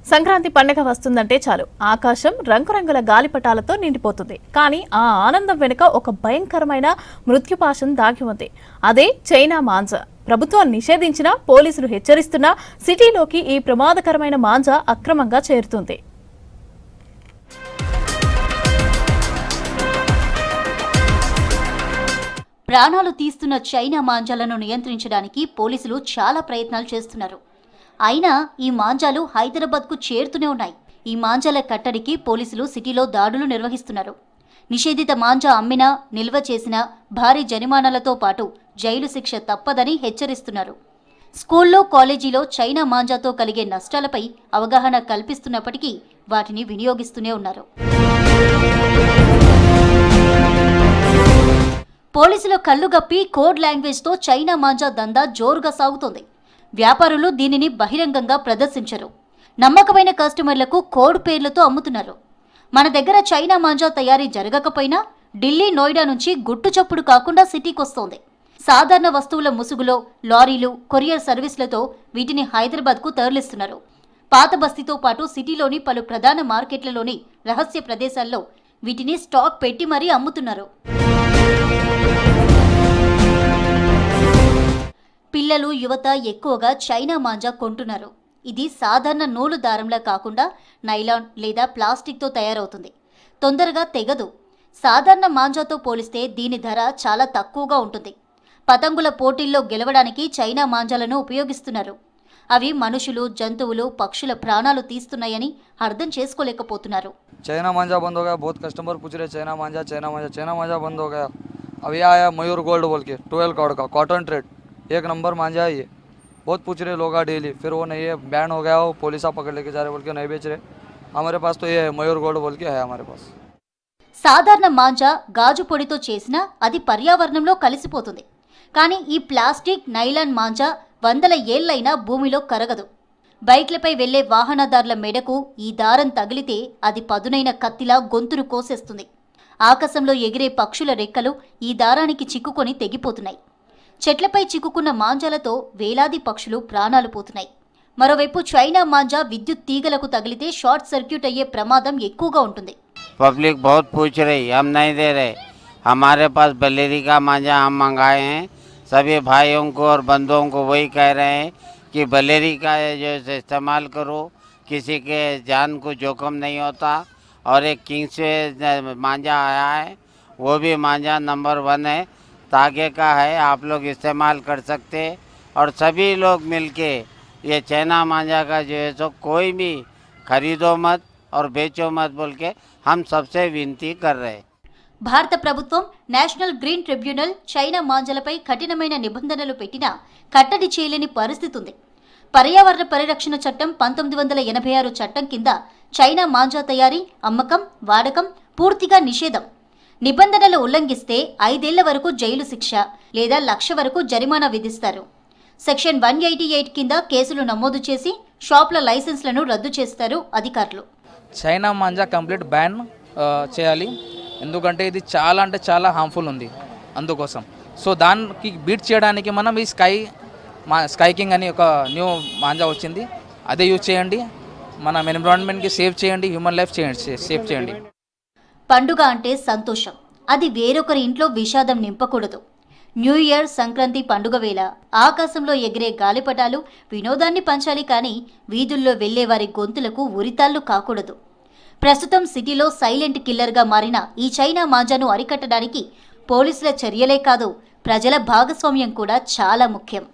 సంక్రాంతి పండుగ వస్తుందంటే చాలు ఆకాశం రంగురంగుల గాలిపటాలతో నిండిపోతుంది. కానీ ఆ ఆనందం వెనుక ఒక భయంకరమైన మృత్యుపాశం దాగి ఉంది. అదే చైనా మాంజా. ప్రభుత్వం నిషేధించినా, పోలీసులు హెచ్చరిస్తున్నా సిటీలోకి ఈ ప్రమాదకరమైన మాంజా అక్రమంగా చేరుతుంది. ప్రాణాలు తీస్తున్న చైనా మాంజాలను నియంత్రించడానికి పోలీసులు చాలా ప్రయత్నాలు చేస్తున్నారు. అయినా ఈ మాంజాలు హైదరాబాద్కు చేరుతూనే ఉన్నాయి. ఈ మాంజాల కట్టడికి పోలీసులు సిటీలో దాడులు నిర్వహిస్తున్నారు. నిషేధిత మాంజా అమ్మినా, నిల్వ చేసినా భారీ జరిమానాలతో పాటు జైలు శిక్ష తప్పదని హెచ్చరిస్తున్నారు. స్కూల్లో, కాలేజీలో చైనా మాంజాతో కలిగే నష్టాలపై అవగాహన కల్పిస్తున్నప్పటికీ వాటిని వినియోగిస్తూనే ఉన్నారు. పోలీసుల కళ్ళుగప్పి కోడ్ లాంగ్వేజ్తో చైనా మాంజా దందా జోరుగా సాగుతోంది. వ్యాపారులు దీనిని బహిరంగంగా ప్రదర్శించరు. నమ్మకమైన కస్టమర్లకు కోడ్ పేర్లతో అమ్ముతున్నారు. మన దగ్గర చైనా మాంజా తయారీ జరగకపోయినా ఢిల్లీ, నోయిడా నుంచి గుట్టు చప్పుడు కాకుండా సిటీకి వస్తోంది. సాధారణ వస్తువుల ముసుగులో లారీలు, కొరియర్ సర్వీసులతో వీటిని హైదరాబాద్కు తరలిస్తున్నారు. పాత బస్తీతో పాటు సిటీలోని పలు ప్రధాన మార్కెట్లలోని రహస్య ప్రదేశాల్లో వీటిని స్టాక్ పెట్టి మరీ అమ్ముతున్నారు. పిల్లలు, యువత ఎక్కువగా చైనా మాంజా కొంటున్నారు. ఇది సాధారణ నూలు దారంలా కాకుండా నైలాన్ లేదా ప్లాస్టిక్తో తయారవుతుంది. తొందరగా తెగదు. సాధారణ మాంజాతో పోలిస్తే దీని ధర చాలా తక్కువగా ఉంటుంది. పతంగుల పోటీల్లో గెలవడానికి చైనా మాంజాలను ఉపయోగిస్తున్నారు. అవి మనుషులు, జంతువులు, పక్షుల ప్రాణాలు తీస్తున్నాయని అర్థం చేసుకోలేకపోతున్నారు. చైనా మాంజా బంద్ हो गया, बहुत कस्टमर पूछ रहे चैना मांझा बंद हो गया. अभी आया मयूर गोल्ड बोल के 12 करोड़ का कॉटन ट्रेड, एक नंबर मांझा है ये. बहुत पूछ रहे लोग डेली, फिर वो नहीं है, बैन हो गया, वो पुलिस पकड़ लेके जा रहे बोल के नहीं बेच रहे. हमारे पास तो ये है मयूर गोल्ड बोल के है हमारे पास. సాధారణ మాంజా గాజు పొడితో చేసినా అది పర్యావరణంలో కలిసిపోతుంది. కానీ ఈ ప్లాస్టిక్, నైలాన్ మాంజా వందల ఏళ్లైనా భూమిలో కరగదు. బైక్లపై వెళ్లే వాహనదారుల మెడకు ఈ దారం తగిలితే అది పదునైన కత్తిలా గొంతును కోసేస్తుంది. ఆకాశంలో ఎగిరే పక్షుల రెక్కలు ఈ దారానికి చిక్కుకొని తెగిపోతున్నాయి. చెట్లపై చిక్కుకున్న మాంజాలతో వేలాది పక్షులు ప్రాణాలు పోతున్నాయి. మరోవైపు చైనా మాంజా విద్యుత్ తీగలకు తగిలితే షార్ట్ సర్క్యూట్ అయ్యే ప్రమాదం ఎక్కువగా ఉంటుంది. पब्लिक बहुत पूछ रही, हम नहीं दे रहे. हमारे पास बलेरी का मांझा हम मंगाए हैं. सभी भाइयों को और बंधुओं को वही कह रहे हैं कि बलेरी का जो इस्तेमाल करो, किसी के जान को जोखिम नहीं होता. और एक किंग से मांझा आया है, वो भी मांझा नंबर 1 है, तागे का है, आप लोग इस्तेमाल कर सकते. और सभी लोग मिलके ये चैना मांझा का जो है सो कोई भी खरीदो मत और बेचो मत बोल के हम सबसे विनती कर रहे हैं. భారత ప్రభుత్వం నేషనల్ గ్రీన్ ట్రిబ్యునల్ చైనా మాంజాలపై కఠినమైన నిబంధనలు పెట్టినా కట్టడి చేయలేని పరిస్థితి ఉంది. పర్యావరణ పరిరక్షణ చట్టం 1986 చట్టం కింద చైనా మాంజా తయారీ, అమ్మకం, వాడకం పూర్తిగా నిషేధం. నిబంధనలు ఉల్లంఘిస్తే 5 ఏళ్ల వరకు జైలు శిక్ష లేదా ₹1,00,000 వరకు జరిమానా విధిస్తారు. సెక్షన్ 188 కింద కేసులు నమోదు చేసి షాపుల లైసెన్స్లను రద్దు చేస్తారు అధికారులు. చైనా మాంజా కంప్లీట్ బ్యాన్ చేయాలి. ఎందుకంటే ఇది చాలా అంటే చాలా హార్మ్ఫుల్ ఉంది. అందుకోసం సో దానికి బీట్ చేయడానికి మనం ఈ స్కై కింగ్ అని ఒక న్యూ మాంజా వచ్చింది, అదే యూజ్ చేయండి. మన ఎన్విరాన్మెంట్కి సేవ్ చేయండి, హ్యూమన్ లైఫ్ సేవ్ చేయండి. పండుగ అంటే సంతోషం, అది వేరొకరి ఇంట్లో విషాదం నింపకూడదు. న్యూ ఇయర్, సంక్రాంతి పండుగ వేళ ఆకాశంలో ఎగిరే గాలిపటాలు వినోదాన్ని పంచాలి, కానీ వీధుల్లో వెళ్లే వారి గొంతులకు ఉరితాళ్లు కాకూడదు. ప్రస్తుతం సిటీలో సైలెంట్ కిల్లర్గా మారిన ఈ చైనా మాంజాను అరికట్టడానికి పోలీసుల చర్యలే కాదు, ప్రజల భాగస్వామ్యం కూడా చాలా ముఖ్యం.